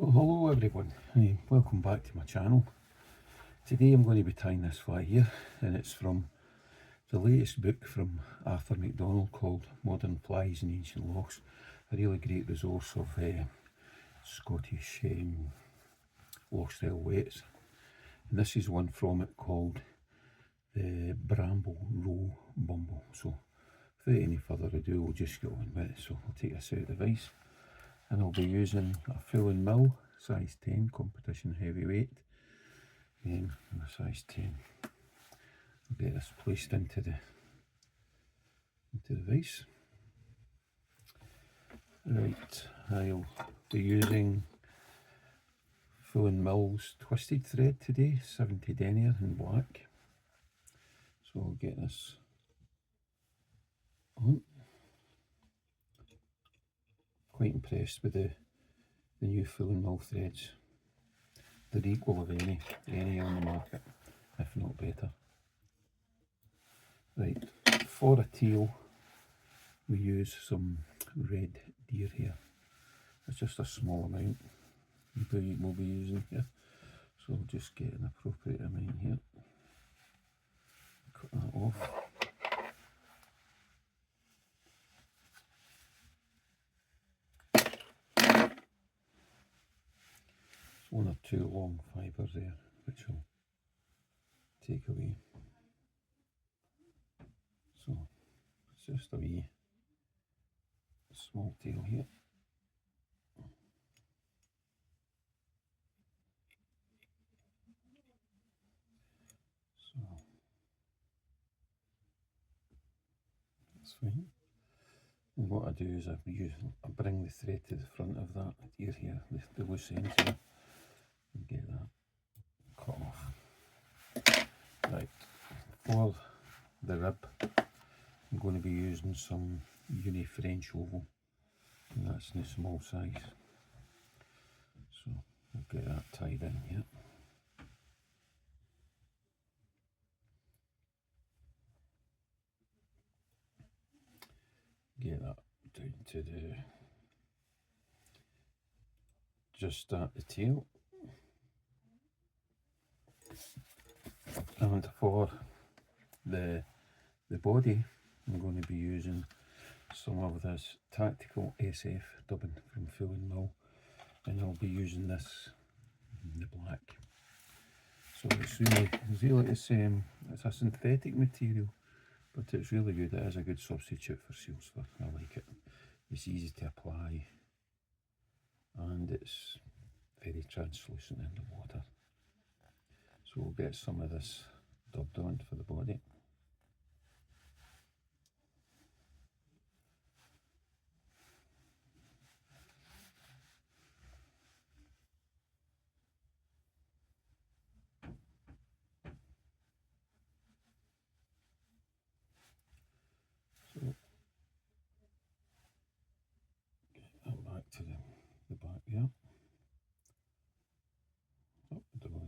Well, hello everyone, welcome back to my channel. Today I'm going to be tying this fly here, and it's from the latest book from Arthur MacDonald called Modern Flies in Ancient Lochs. A really great resource of Scottish loch style weights. And this is one from it called the Bramble Roe Bumble. So without any further ado, we'll just get on with it. So I'll take this out of the vise, and I'll be using a full and mill size 10 competition heavyweight, and a size 10. I'll get this placed into the vise. Right, I'll be using full and mill's twisted thread today, 70 denier in black. So I'll get this on. Quite impressed with the new full and mill threads. They're equal of any on the market, if not better. Right, for a tail we use some red deer here. It's just a small amount we'll be using here, so I'll just get an appropriate amount here. Cut that off. One or two long fibres there, which will take away. So it's just a wee small tail here. So that's fine. And what I do is I bring the thread to the front of that ear here, the loose end here, and get that cut off. Right, for the rib I'm going to be using some uni French oval, and that's in the small size. So I'll get that tied in here. Get that down to just at the tail. And for the body, I'm going to be using some of this tactical SF dubbing from Full and Mill, and I'll be using this in the black. So it's it's a synthetic material, but it's really good. It is a good substitute for seals fur. I like it. It's easy to apply, and it's very translucent in the water. So we'll get some of this dubbed on for the body. So get that back to the back here. Up the body.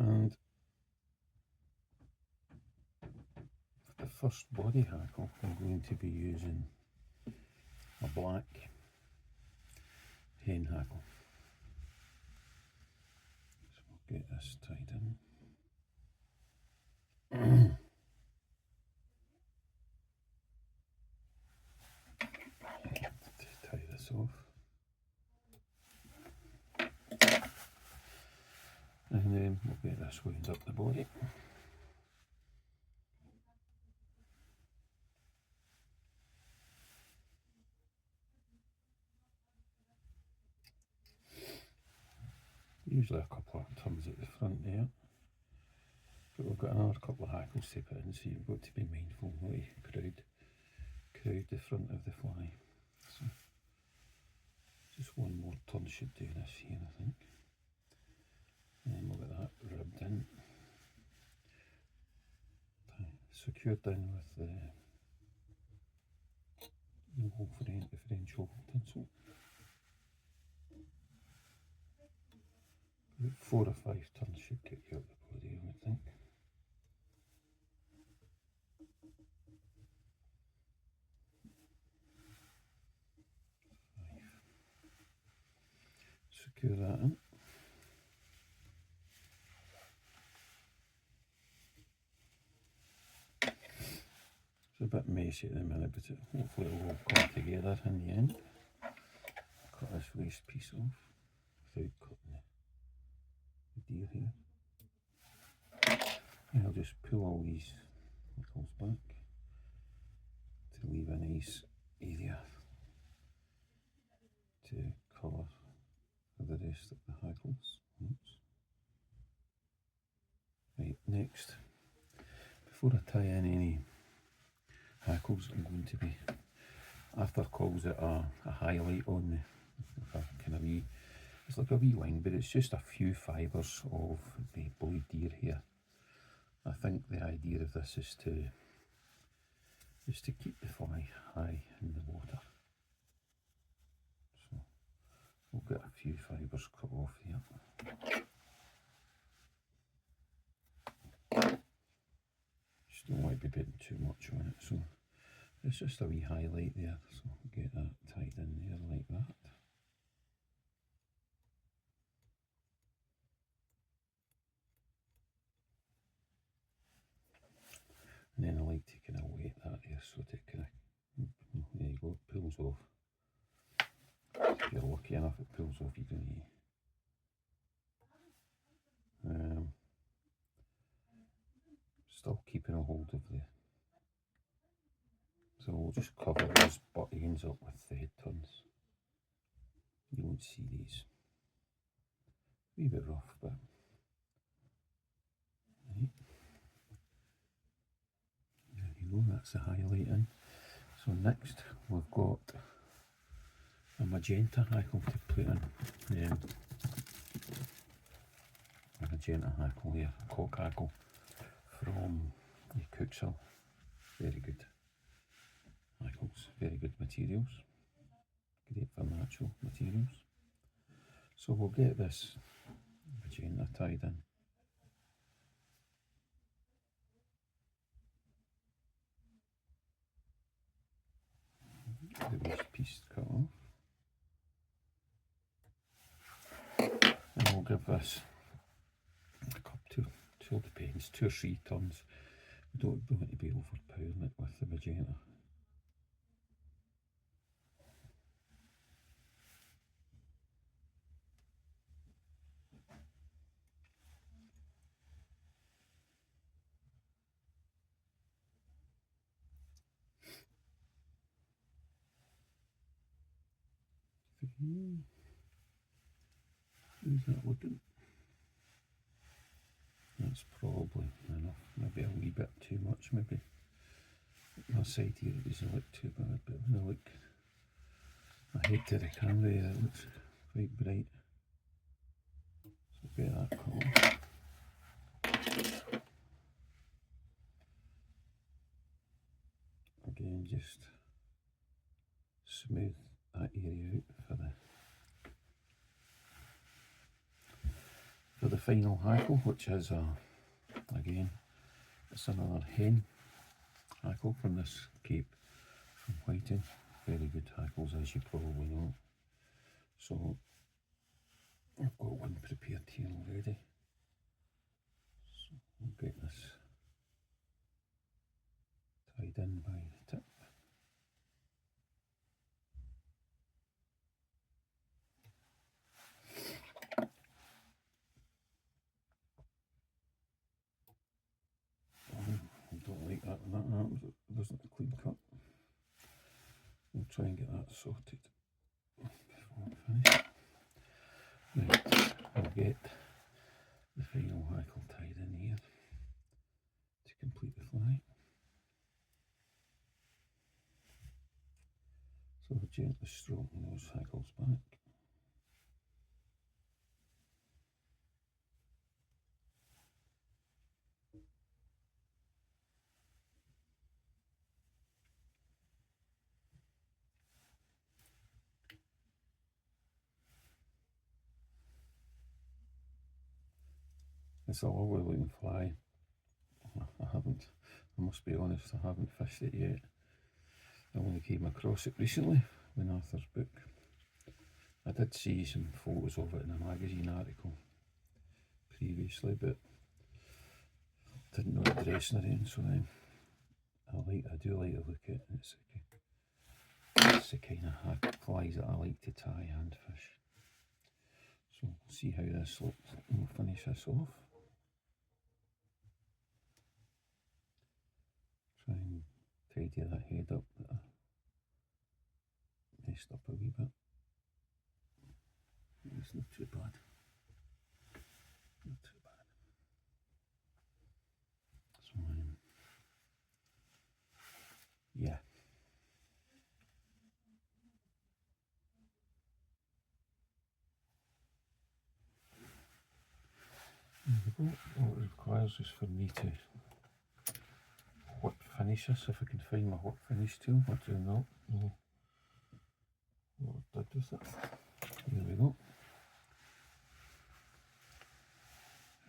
And for the first body hackle, I'm going to be using a black hen hackle. So we'll get this tied in. To tie this off. And then we'll get this wound up the body. Usually a couple of turns at the front there, but we've got another couple of hackles to put in, so you've got to be mindful not to crowd the front of the fly. So just one more turn should do this here, I think. And then we'll get that rubbed in, secured in with the French oval tinsel. About 4 or 5 turns should get you out the body, I would think. Secure that in. It's a bit messy at the minute, but hopefully it will all come together in the end. Cut this waste piece off without cutting the deer here. And I'll just pull all these hackles back to leave a nice area to cover for the rest of the hackles. Oops. Right, next, before I tie in any hackles, I'm going to be, Arthur calls it a highlight on the kind of wee, it's like a wee wing, but it's just a few fibres of the blue deer here. I think the idea of this is to keep the fly high in the water. So we'll get a few fibres cut off here. Just don't want to be putting too much on it, so it's just a wee highlight there, so get that tied in there like that. And then I like to kind of wet that there so that it kind of, there you go, it pulls off. If you're lucky enough it pulls off, you don't need. Still keeping a hold of the, so we'll just cover those butt ends up with the head turns. You won't see these. A wee bit rough, but right. There you go, that's the highlight in. So next we've got a magenta hackle to put in. A magenta hackle here, a cock hackle from the Cookshill. Very good hackles, very good materials, great for natural materials. So we'll get this magenta tied in. Get the waste piece cut off. And we'll give this a couple, two depends, 2 or 3 turns. We don't want to be overpowering it with the magenta. How's that looking? That's probably enough, maybe a wee bit too much, maybe. My side here it doesn't look too bad, but when I look ahead to the camera here, it looks quite bright. So get that cut off. Again, just smooth that area out for the final hackle, which is again, it's another hen hackle from this Cape from Whiting. Very good hackles, as you probably know. So I've got one prepared here already. So we'll get this tied in by the tip. I don't like that when that happens, it doesn't clean cut. We'll try and get that sorted before we finish. Right, I'll get the final hackle tied in here to complete the fly. So we're gently stroking those hackles back. It's a lovely looking fly. I must be honest, I haven't fished it yet. I only came across it recently when Arthur's book I did see some photos of it in a magazine article previously, but didn't know the dressing or anything, so I do like to look at it. It's the kind of flies that I like to tie and fish. So we'll see how this looks and we'll finish this off. Try and tidy that head up that I messed up a wee bit. It's not too bad. Not too bad. So yeah. What it requires is for me to whip finish this, if I can find my whip finish tool. I do not know what I did with it. Here we go.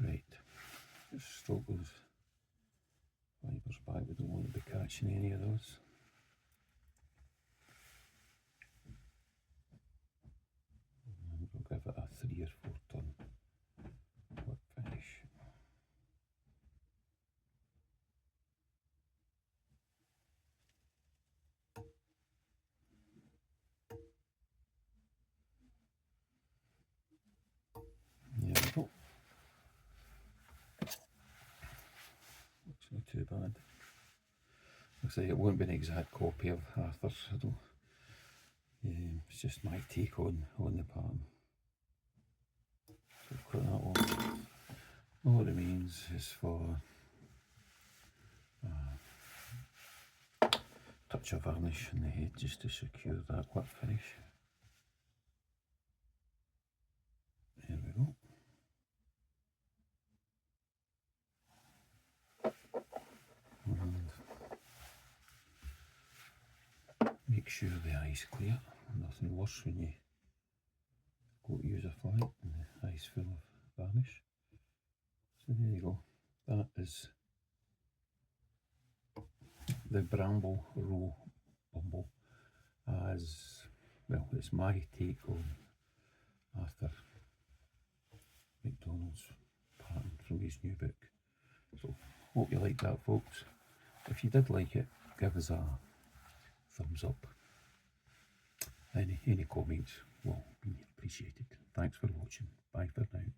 Right, just stroke those fibres back, we don't want to be catching any of those. And we'll give it a 3 or 4 turn whip finish. There we go. Looks not too bad. Looks like it won't be an exact copy of Arthur's, I don't. It's just my take on the pattern. So put that on. All it remains is for a touch of varnish in the head just to secure that whip finish. There we go. And make sure the eye's clear. Nothing worse when you go to use a fly and the eye's full of varnish. So there you go. That is the Bramble Roe Bumble, as well. It's my take on Arthur MacDonald's pattern from his new book. So hope you liked that, folks. If you did like it, give us a thumbs up. Any comments will be appreciated. Thanks for watching. Bye for now.